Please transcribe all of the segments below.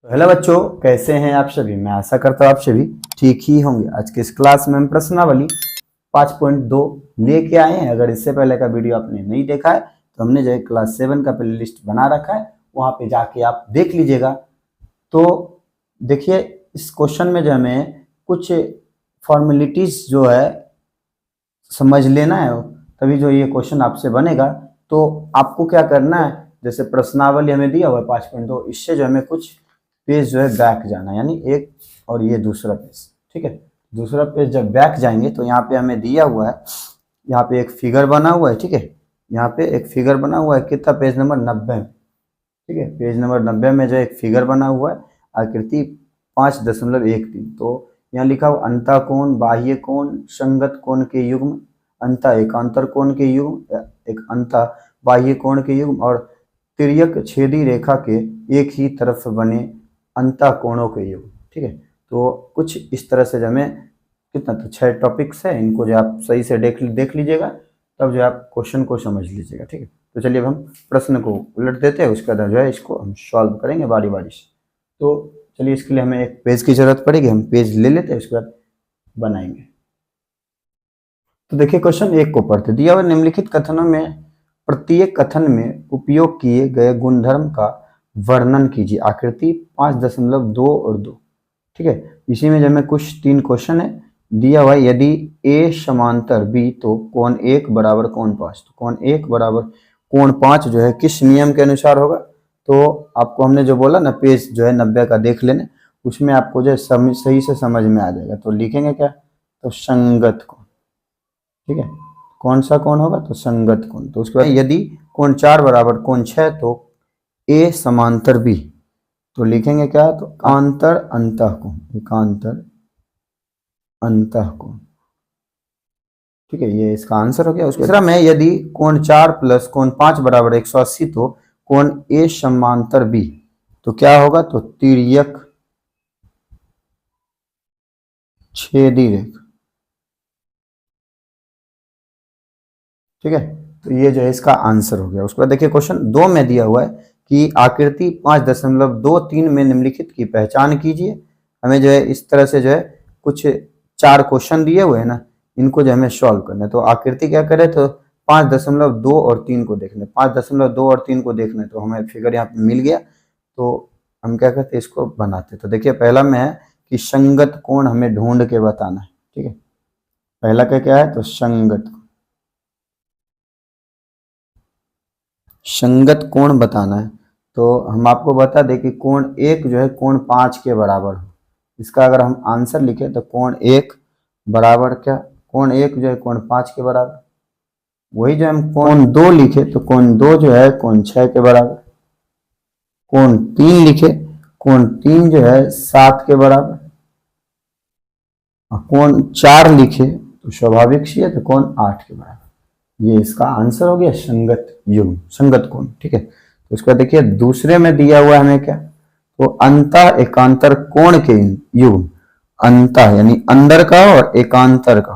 तो हेलो बच्चों, कैसे हैं आप सभी। मैं आशा करता हूँ आप सभी ठीक ही होंगे। आज के इस क्लास में हम प्रश्नावली 5.2 लेके आए हैं। अगर इससे पहले का वीडियो आपने नहीं देखा है तो हमने जो है क्लास 7 का प्लेलिस्ट बना रखा है, वहाँ पे जाके आप देख लीजिएगा। तो देखिए, इस क्वेश्चन में जो हमें कुछ फॉर्मेलिटीज जो है समझ लेना है, तभी जो ये क्वेश्चन आपसे बनेगा। तो आपको क्या करना है, जैसे प्रश्नावली हमें दिया हुआ है 5.2, इससे जो हमें कुछ पेज जो है बैक जाना है, यानी एक और ये दूसरा पेज। ठीक है, दूसरा पेज जब बैक जाएंगे तो यहाँ पे हमें दिया हुआ है, यहाँ पे एक फिगर बना हुआ है। ठीक है, यहाँ पे एक फिगर बना हुआ है, कितना, पेज नंबर 90 में। ठीक है, पेज नंबर 90 में जो एक फिगर बना हुआ है, आकृति 5.13। तो यहाँ लिखा हुआ अंतःकोण, बाह्य कोण, संगत कोण के युग्म, अंतः एकांतर कोण के युग्म, एक अंतः बाह्य कोण के युग्म और तिर्यक छेदी रेखा के एक ही तरफ बने अंतः कोणों के युग्म। ठीक है, तो कुछ इस तरह से हमें कितना, तो 6 टॉपिक्स है, इनको जो आप सही से देख लीजिएगा, तब जो आप क्वेश्चन को समझ लीजिएगा। ठीक है, तो चलिए अब हम प्रश्न को उलट देते हैं, उसके बाद जो है इसको हम सॉल्व करेंगे बारी बारी से। तो चलिए, इसके लिए हमें एक पेज की जरूरत पड़ेगी, हम पेज ले लेते हैं, उसके बाद बनाएंगे। तो देखिए, क्वेश्चन 1 को पढ़ते। दिया हुआ निम्नलिखित कथनों में प्रत्येक कथन में उपयोग किए गए गुणधर्म का वर्णन कीजिए। आकृति 5.2 और 2। ठीक है, इसी में जो हमें कुछ 3 क्वेश्चन है दिया हुआ है। यदि ए समांतर बी तो कोण 1 बराबर कोण 5। तो कोण 1 बराबर कोण 5 जो है किस नियम के अनुसार होगा। तो आपको हमने जो बोला ना, पेज जो है 90 का देख लेना, उसमें आपको जो है सही से समझ में आ जाएगा। तो लिखेंगे क्या, तो संगत कोण। ठीक है, कौन सा कोण होगा, तो संगत कोण। तो उसके बाद यदि कोण 4 बराबर कोण 6 तो ए समांतर बी। तो लिखेंगे क्या, तो एकांतर अंतःकोण, एकांतर अंतःकोण। ठीक है, ये इसका आंसर हो गया। उसके दूसरा में यदि कोण 4 प्लस कोण 5 बराबर 180 तो कोण ए समांतर बी। तो क्या होगा, तो तिर्यक छेदी रेखा। ठीक है, तो ये जो है इसका आंसर हो गया। उसके बाद देखिए, क्वेश्चन 2 में दिया हुआ है कि आकृति 5.23 में निम्नलिखित की पहचान कीजिए। हमें जो है इस तरह से जो है कुछ 4 क्वेश्चन दिए हुए हैं ना, इनको जो हमें सॉल्व करना है। तो आकृति क्या करें, तो 5.2 और 3 को देखना है। 5.2 और 3 को देखना है, तो हमें फिगर यहाँ पे मिल गया। तो हम क्या करते हैं, इसको बनाते। तो देखिए, पहला में है कि संगत कोण हमें ढूंढ के बताना है। ठीक है, पहला क्या है, तो संगत संगत कोण बताना है। तो हम आपको बता दें कि कोण 1 जो है कोण 5 के बराबर हो। इसका अगर हम आंसर लिखें तो कोण 1 बराबर क्या, कोण 1 जो है कोण 5 के बराबर। वही जो हम कोण 2 लिखे तो कोण 2 जो है कोण 6 के बराबर। कोण 3 लिखे, कोण 3 जो है 7 के बराबर। कोण 4 लिखे तो स्वाभाविक सी है, तो कोण 8 के बराबर। ये इसका आंसर हो गया, संगत युग्म, संगत कोण। ठीक है, तो इसका देखिए दूसरे में दिया हुआ हमें क्या, तो अंतः एकांतर कोण के युग्म। अंतः यानी अंदर का और एकांतर का।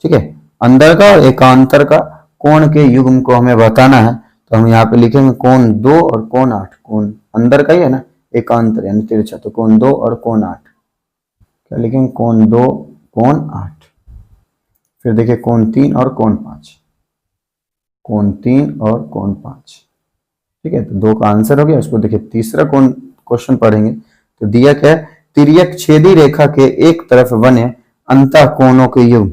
ठीक है, अंदर का और एकांतर का कोण के युग्म को हमें बताना है। तो हम यहाँ पे लिखेंगे कोण 2 और कोण 8। कोण अंदर का ही है ना, एकांतर यानी तिरछा, तो कोण 2 और कोण 8। क्या लिखेंगे, कोण 2 कोण 8। फिर देखिए कोण 3 और कोण 5, कोण 3 और कोण 5। ठीक है, तो 2 का आंसर हो गया। उसको देखिए तीसरा कौन क्वेश्चन पढ़ेंगे। तो दिया क्या है, तिर्यक छेदी रेखा के एक तरफ बने अंतः कोणों के युग्म।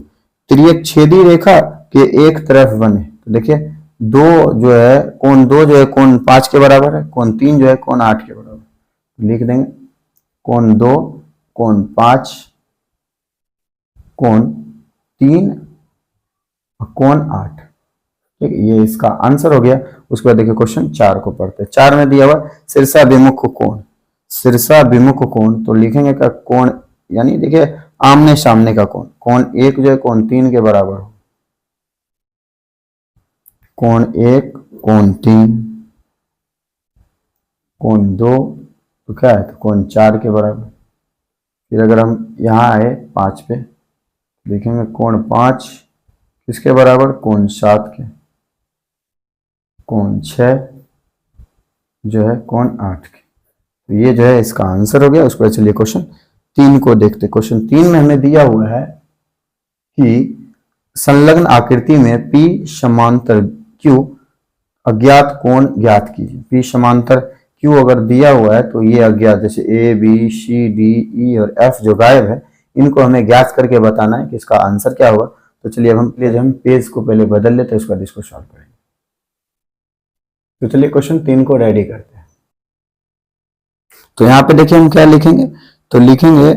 तिर्यक छेदी रेखा के एक तरफ बने, तो देखिए 2 जो है कोण 2 जो है कोण 5 के बराबर है, कोण 3 जो है कोण 8 के बराबर। लिख देंगे कोण 2 कोण 5 कोण 3 कोण 8। ठीक है, ये इसका आंसर हो गया। उसके बाद देखिए क्वेश्चन 4 को पढ़ते हैं। 4 में दिया हुआ शीर्षाभिमुख कोण। शीर्षाभिमुख कोण, तो लिखेंगे का कोण, यानी देखिए आमने सामने का कोण। कोण 1 जो है कोण 3 के बराबर हो, कोण 1 कोण 3, कोण 2 तो क्या है, तो कोण 4 के बराबर। फिर अगर हम यहाँ आए 5 पे, देखेंगे कोण 5 किसके बराबर, कोण 7 के, कोण 6 जो है कोण 8 के। तो ये जो है इसका आंसर हो गया। उसके बाद चलिए क्वेश्चन 3 को देखते। क्वेश्चन 3 में हमें दिया हुआ है कि संलग्न आकृति में P समांतर Q अज्ञात कोण ज्ञात कीजिए। P समांतर Q अगर दिया हुआ है तो ये अज्ञात जैसे A B C D E और F जो गायब है इनको हमें ज्ञात करके बताना है कि इसका आंसर क्या होगा। तो चलिए अब हम पेज को पहले बदल लेते हैं, उसके बाद इसको सॉल्व करेंगे। तो चलिए क्वेश्चन 3 को रेडी करते हैं। तो यहाँ पे देखिए हम क्या लिखेंगे, तो लिखेंगे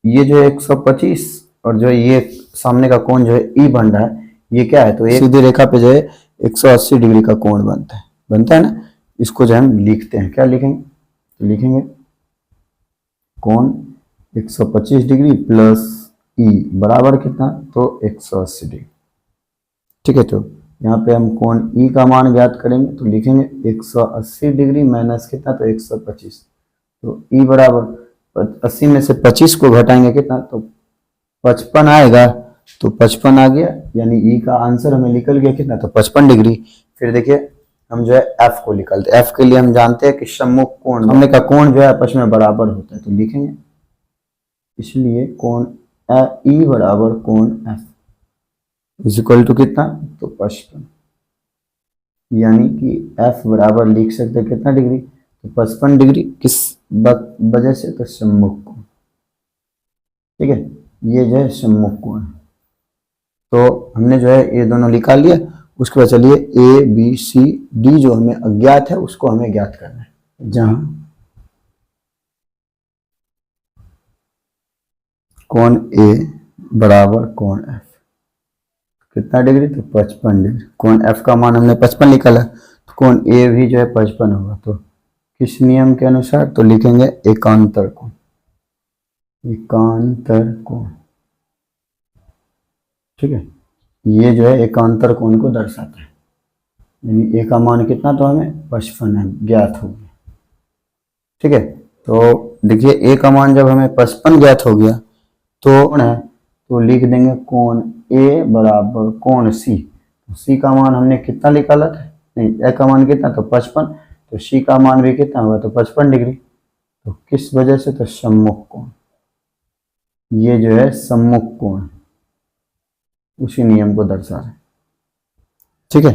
ये जो 125 और जो ये सामने का कोण जो है ई बन रहा है ये क्या है, तो एक सीधी रेखा पे जो है 180 डिग्री का कोण बनता है ना। इसको जो हम लिखते हैं, क्या लिखेंगे, तो लिखेंगे कोण 125 डिग्री प्लस ई बराबर कितना, तो 180 डिग्री। ठीक है, तो यहाँ पे हम कोण ई का मान ज्ञात करेंगे तो लिखेंगे 180 डिग्री माइनस कितना, तो 125। तो ई बराबर 80 में से 25 को घटाएंगे कितना, तो 55 आएगा। तो 55 आ गया, यानी ई का आंसर हमें निकल गया कितना, तो 55 डिग्री। फिर देखिए हम जो है एफ को निकालते हैं। एफ के लिए हम जानते हैं कि सम्मुख कोण सामने का कोण जो है आपस में बराबर होता है, तो लिखेंगे इसलिए कोण ई बराबर कोण एफ इज इक्वल टू कितना, तो 55। यानी कि एफ बराबर लिख सकते हैं कितना डिग्री, तो 55 डिग्री। किस वजह से, तो सम्मुख कोण। ठीक है, ये जो है सम्मुख कोण। तो हमने जो है ये दोनों निकाल लिया। उसके बाद चलिए ए बी सी डी जो हमें अज्ञात है उसको हमें ज्ञात करना है। जहां कोण ए बराबर कोण एफ कितना डिग्री, तो 55 डिग्री। कोण एफ का मान हमने 55 निकाला, तो कोण ए भी जो है 55 होगा। तो किस नियम के अनुसार, तो लिखेंगे एकांतर कोण। एकांतर कोण, ठीक है, ये जो है एकांतर कोण को दर्शाता है। यानी ए का मान कितना, तो हमें 55 है ज्ञात हो गया। ठीक है, तो देखिए ए का मान जब हमें 55 ज्ञात हो गया तो है, तो लिख देंगे कोण ए बराबर कोण सी। सी का मान हमने कितना निकाला था, नहीं ए का मान कितना, तो 55, तो सी का मान भी कितना हुआ, तो 55 डिग्री। तो किस वजह से, तो सम्मुख कोण। ये जो है सम्मुख कोण उसी नियम को दर्शा रहे। ठीक है,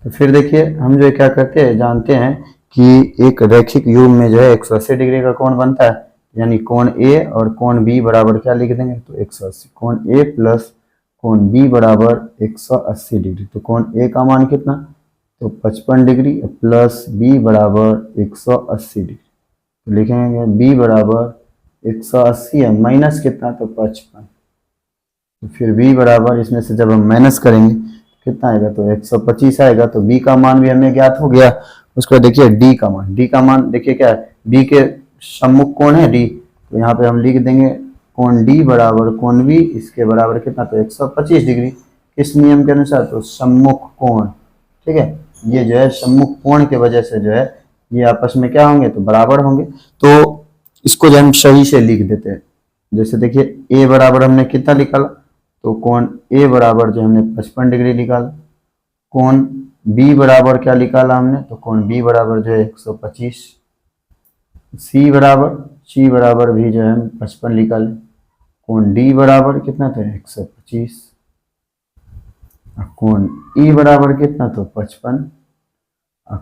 तो फिर देखिए हम जो क्या करते हैं, जानते हैं कि एक रैखिक युग्म में जो है 180 डिग्री का कोण बनता है। यानी कोण ए और कोण बी बराबर क्या लिख देंगे, तो 180। कोण ए प्लस कोण बी बराबर 180 डिग्री। तो कोण ए का मान कितना, तो 55 डिग्री प्लस बी बराबर 180 डिग्री। तो लिखेंगे बी बराबर 180 है माइनस कितना, तो 55। तो फिर b बराबर इसमें से जब हम माइनस करेंगे कितना आएगा, तो 125 आएगा। तो b का मान भी हमें ज्ञात हो गया। उसके बाद देखिए d का मान, d का मान देखिए क्या है, b के सम्मुख कोण है d, तो यहाँ पे हम लिख देंगे कोण d बराबर कोण b, इसके बराबर कितना, तो 125 डिग्री। किस नियम के अनुसार, तो सम्मुख कोण। ठीक है, ये जो है सम्मुख कोण के वजह से जो है ये आपस में क्या होंगे, तो बराबर होंगे। तो इसको जो हम सही से लिख देते हैं। जैसे देखिए a बराबर हमने कितना निकाला, तो कोण ए बराबर जो हमने 55 डिग्री निकाला। कोण बी बराबर क्या निकाला हमने, तो कोण बी बराबर जो है 125। सी बराबर भी जो है हम 55 निकाले। कोण डी बराबर कितना, तो 125। कोण ई बराबर कितना, तो 55।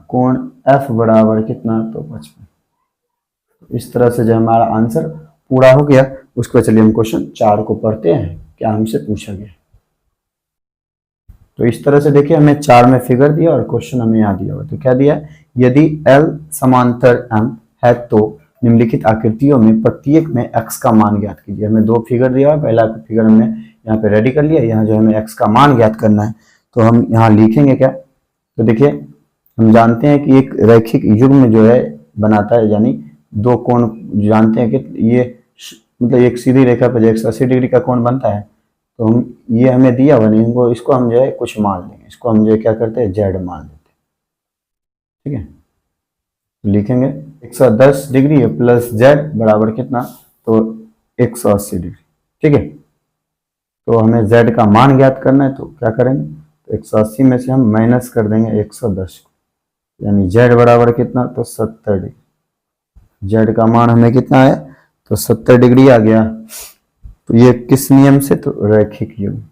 कोण एफ बराबर कितना, तो 55। इस तरह से जो हमारा आंसर पूरा हो गया। उसके बाद चलिए हम क्वेश्चन 4 को पढ़ते हैं, क्या हमसे पूछा गया। तो इस तरह से देखिए हमें 4 में फिगर दिया और क्वेश्चन हमें यहाँ दिया हुआ। तो क्या दिया, यदि L समांतर M है तो निम्नलिखित आकृतियों में प्रत्येक में x का मान ज्ञात कीजिए। हमें 2 फिगर दिया है, पहला फिगर हमने यहाँ पे रेडी कर लिया। यहाँ जो हमें x का मान ज्ञात करना है, तो हम यहाँ लिखेंगे क्या, तो देखिए हम जानते हैं कि एक रैखिक युग्म जो है बनाता है, यानी 2 कोण जानते हैं कि ये मतलब एक सीधी रेखा पर 180 डिग्री का कोण बनता है। तो हम ये हमें दिया हुआ नहीं, इनको इसको हम जो है कुछ मान लेंगे। इसको हम जो क्या करते हैं, जेड मान लेते हैं। ठीक है, तो लिखेंगे 110 डिग्री प्लस जेड बराबर कितना, तो 180 डिग्री। ठीक है, तो हमें जेड का मान ज्ञात करना है। तो क्या करेंगे, तो 180 में से हम माइनस कर देंगे 110 को, यानी जेड बराबर कितना, तो 70 डिग्री। जेड का मान हमें कितना है, तो 70 डिग्री आ गया। तो ये किस नियम से, तो रैखिक युग्म,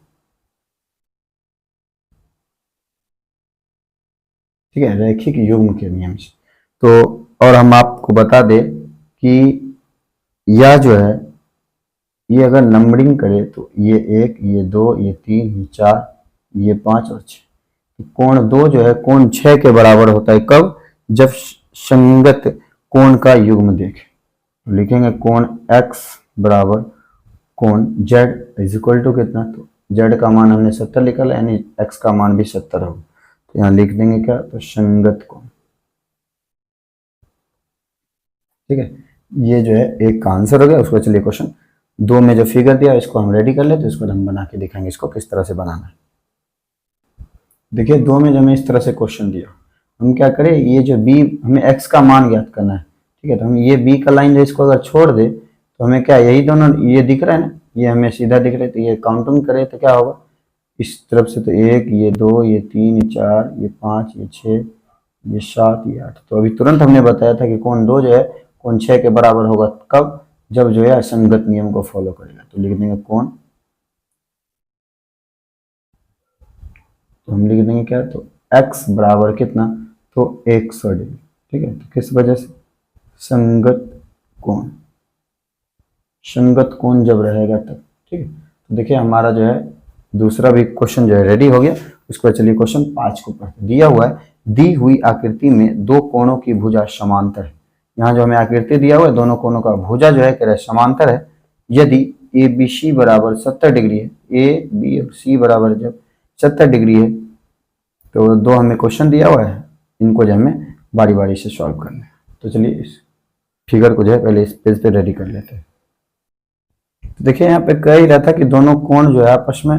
ठीक है, रैखिक युग्म के नियम से। तो और हम आपको बता दें कि यह जो है, ये अगर नंबरिंग करे तो ये 1, ये 2, ये 3, ये 4, ये 5 और 6। कोण 2 जो है कोण 6 के बराबर होता है, कब, जब संगत कोण का युग्म देखें। तो लिखेंगे कोण x बराबर कोण z इज इक्वल टू कितना, तो z का मान हमने 70 लिखा है, यानी x का मान भी 70 होगा। तो यहाँ लिख देंगे क्या, तो संगत कोण, ठीक है। ये जो है एक का आंसर हो गया। उसको चलिए क्वेश्चन 2 में जो फिगर दिया इसको हम रेडी कर लेते, इसको हम बना के दिखाएंगे इसको किस तरह से बनाना है। देखिए 2 में जो हमें इस तरह से क्वेश्चन दिया, हम क्या करें, ये जो b हमें x का मान ज्ञात करना है, ठीक है। तो हम ये b का लाइन जो इसको अगर छोड़ दे तो हमें क्या, यही दोनों ये दिख रहा है ना, ये हमें सीधा दिख रहा है। तो ये काउंटिंग करें तो क्या होगा, इस तरफ से तो 1, ये 2, ये 3, ये 4, ये 5, ये 6, ये 7, ये 8। तो अभी तुरंत हमने बताया था कि कोण 2 जो है कोण 6 के बराबर होगा, कब, जब जो है असंगत नियम को फॉलो करेगा। तो लिख देंगे कोण, तो हम लिख देंगे क्या, तो x बराबर कितना, तो 100 डिग्री, ठीक है। तो किस वजह से, संगत कोण, संगत कोण जब रहेगा तब, ठीक है। तो देखिए हमारा जो है दूसरा भी क्वेश्चन जो है रेडी हो गया। उसको चलिए क्वेश्चन 5 को पढ़ते। दिया हुआ है, दी हुई आकृति में दो कोणों की भुजा समांतर है। यहाँ जो हमें आकृति दिया हुआ है, दोनों कोणों का भुजा जो है कह रहे समांतर है। यदि ए बी सी बराबर 70 डिग्री है, ए बी और सी बराबर जब 70 डिग्री है, तो दो हमें क्वेश्चन दिया हुआ है, इनको जो हमें बारी बारी से सॉल्व करना है। तो चलिए इस फिगर को जो है पहले इस पेज पे रेडी कर लेते हैं। तो देखिए यहाँ पे कह ही रहा था कि दोनों कोण जो है आपस में,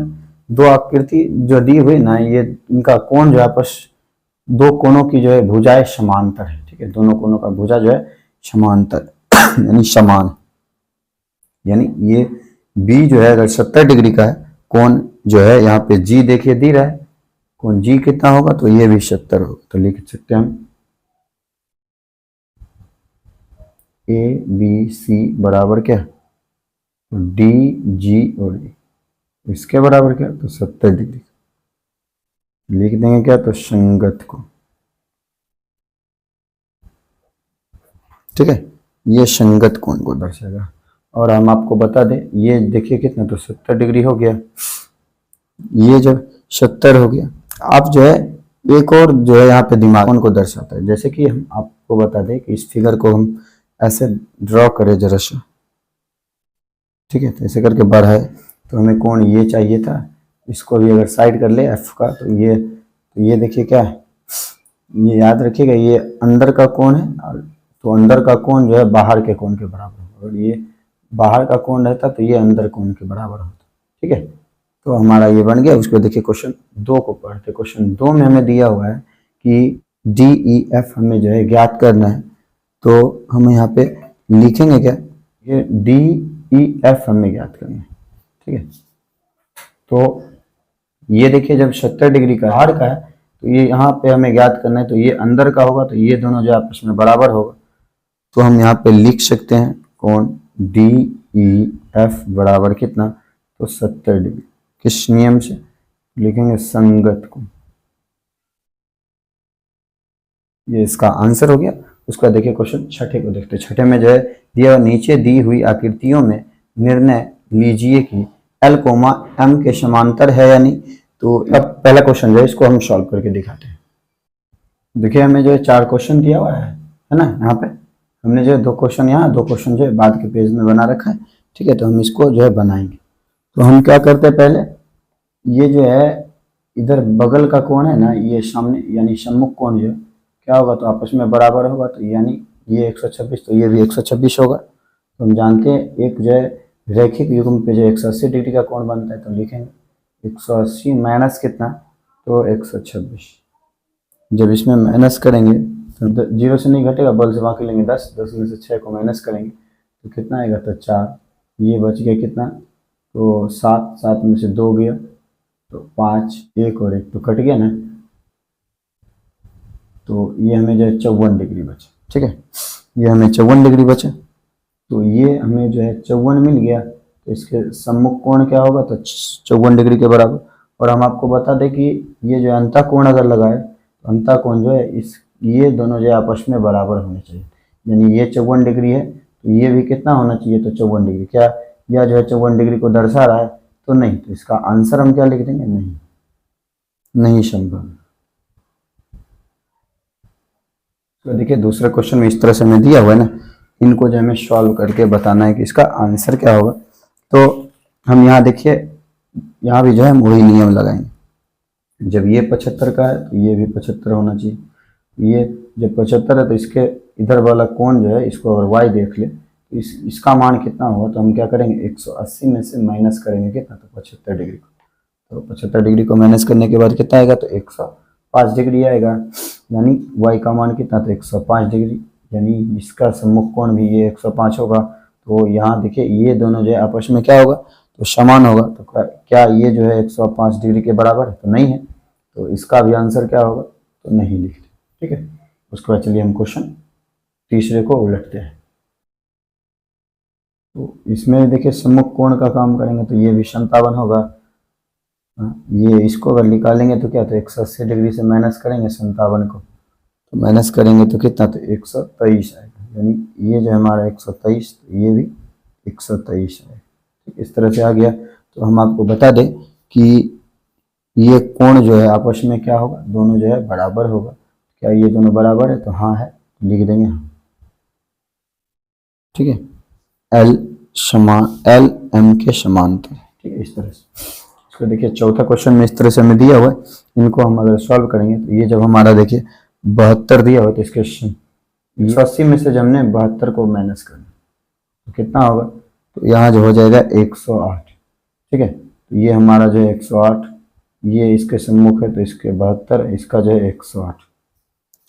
दो आकृति जो दी हुई ना, ये इनका कोण जो है आपस, दो कोणों की जो है भुजाएं समांतर है, ठीक है। दोनों कोणों का भुजा जो है समांतर यानी समान, यानी ये बी जो है अगर 70 डिग्री का है, कोण जो है यहाँ पे जी देखिए दी रहा है, कोण जी कितना होगा, तो ये भी 70 होगा। तो लिख सकते हैं हम ए बी सी बराबर क्या, डी जी और डी, इसके बराबर क्या, तो 70 डिग्री। लिख देंगे क्या, तो संगत को, ठीक है। ये संगत कोण को दर्शाएगा। और हम आपको बता दें, ये देखिए कितना, तो 70 डिग्री हो गया। ये जब 70 हो गया, आप जो है एक और जो है यहाँ पे दिमाग कोण को दर्शाता है। जैसे कि हम आपको बता दें कि इस फिगर को हम ऐसे ड्रॉ करें जरा सा, ठीक है। तो ऐसे करके बढ़ाए, तो हमें कोण ये चाहिए था, इसको भी अगर साइड कर ले एफ का, तो ये देखिए क्या है, ये याद रखिएगा, ये अंदर का कोण है, और तो अंदर का कोण जो है बाहर के कोण के बराबर होगा, और ये बाहर का कोण रहता तो ये अंदर कोण के बराबर होता, ठीक है। तो हमारा ये बन गया। उसको देखिए क्वेश्चन 2 को पढ़ते। क्वेश्चन 2 में हमें दिया हुआ है कि डी ई एफ हमें जो है ज्ञात करना है। तो हम यहाँ पे लिखेंगे क्या, ये डी ई एफ हमें ज्ञात करना है, ठीक है। तो ये देखिए जब 70 डिग्री का बाहर का है, तो ये यहाँ पे हमें ज्ञात करना है, तो ये अंदर का होगा, तो ये दोनों जो आपस में बराबर होगा। तो हम यहाँ पे लिख सकते हैं कोण डी ई एफ बराबर कितना, तो 70 डिग्री। किस नियम से लिखेंगे, संगत कोण। ये इसका आंसर हो गया। उसका देखिए क्वेश्चन छठे को देखते हैं। छठे में जो है दिया नीचे दी हुई आकृतियों में निर्णय लीजिए कि एल कोमा एम के समांतर है या नहीं। तो अब पहला क्वेश्चन जो है इसको हम सॉल्व करके दिखाते हैं। देखिए हमें जो है 4 क्वेश्चन दिया हुआ है ना, यहाँ पे हमने जो है 2 क्वेश्चन यहाँ, 2 क्वेश्चन जो है बाद के पेज में बना रखा है, ठीक है। तो हम इसको जो है बनाएंगे। तो हम क्या करते हैं, पहले ये जो है इधर बगल का कोण है ना, ये सामने यानी सम्मुख कोण जो क्या होगा, तो आपस में बराबर होगा। तो यानी ये 126, तो ये भी 126 होगा। तो हम जानते हैं एक जो है रैखिक युग्म पे जो 180 डिग्री का कोण बनता है। तो लिखेंगे 180 माइनस कितना, तो 126। जब इसमें माइनस करेंगे तो 0 से नहीं घटेगा, बल से बाकी लेंगे 10, 10 में से 6 को माइनस करेंगे तो कितना आएगा, तो 4। ये बच गया कितना, तो 7, 7 में से 2 गया, तो 5, 1 और 1 तो कट गया ना। तो ये हमें जो है 54 डिग्री बचा, ठीक है। ये हमें 54 डिग्री बचा। तो ये हमें जो है 54 मिल गया, तो इसके सम्मुख कोण क्या होगा, तो 54 डिग्री के बराबर। और हम आपको बता दें कि ये जो अंतः कोण अगर लगाए तो अंतः कोण जो है इस ये दोनों जो है आपस में बराबर होने चाहिए। यानी ये 54 डिग्री है तो ये भी कितना होना चाहिए, तो 54 डिग्री। क्या यह जो है 54 डिग्री को दर्शा रहा है, तो नहीं। तो इसका आंसर हम क्या लिख देंगे, नहीं, नहीं संभव। तो देखिए दूसरे क्वेश्चन में इस तरह से हमें दिया हुआ है ना, इनको जो हमें सॉल्व करके बताना है कि इसका आंसर क्या होगा। तो हम यहाँ देखिए, यहाँ भी जो है हम वही नियम लगाएंगे। जब ये 75 का है तो ये भी 75 होना चाहिए। ये जब 75 है तो इसके इधर वाला कोण जो है, इसको अगर y देख ले तो इसका मान कितना होगा, तो हम क्या करेंगे 180 में से माइनस करेंगे कितना, तो 75 डिग्री को। तो 75 डिग्री को माइनस करने के बाद कितना आएगा, तो 105 डिग्री आएगा। यानी y का मान कितना, तो 105 डिग्री। यानी इसका सम्मुख कोण भी ये 105 होगा। तो यहाँ देखिए ये दोनों जो है आपस में क्या होगा, तो समान होगा। तो क्या ये जो है 105 डिग्री के बराबर है, तो नहीं है। तो इसका भी आंसर क्या होगा, तो नहीं लिखते। ठीक है, उसके बाद चलिए हम क्वेश्चन तीसरे को उलटते हैं। तो इसमें देखिए सम्मुख कोण का काम करेंगे तो ये भी 57 होगा। ये इसको अगर निकालेंगे तो क्या, तो 180 डिग्री से माइनस करेंगे 57 को, तो माइनस करेंगे तो कितना, तो 123 आएगा। यानी ये जो हमारा 123, तो ये भी 123 आएगा। ठीक, इस तरह से आ गया। तो हम आपको बता दें कि ये कोण जो है आपस में क्या होगा, दोनों जो है बराबर होगा। क्या ये दोनों बराबर है, तो हाँ है, लिख देंगे हाँ। ठीक है, एल एम के समांतर। ठीक है, इस तरह से। इसको देखिए चौथा क्वेश्चन में इस तरह से हमें दिया हुआ है। इनको हम अगर सॉल्व करेंगे तो ये जब हमारा देखिए 72 दिया हुआ, तो इसके 180 में से जब हमने 72 को माइनस करना तो कितना होगा, तो यहाँ जो हो जाएगा 108। ठीक है, तो ये हमारा जो है 108, ये इसके सम्मुख है तो इसके 72, इसका जो है 108।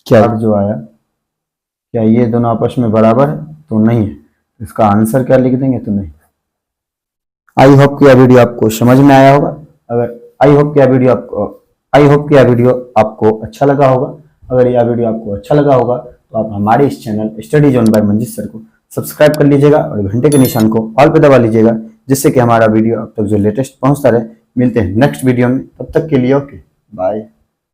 क्या जो आया, क्या ये दोनों आपस में बराबर है, तो नहीं है। इसका आंसर क्या लिख देंगे, तो नहीं। आई होप कि यह वीडियो आपको समझ में आया होगा। अगर आई होप कि यह वीडियो आपको अच्छा लगा होगा। अगर यह वीडियो आपको अच्छा लगा होगा तो आप हमारे इस channel study zone by Manjeet sir को सब्सक्राइब कर लीजिएगा और घंटे के निशान को ऑल पे दबा लीजिएगा, जिससे कि हमारा वीडियो अब तक जो लेटेस्ट पहुंचता रहे। मिलते हैं नेक्स्ट वीडियो में, तब तक के लिए ओके बाय।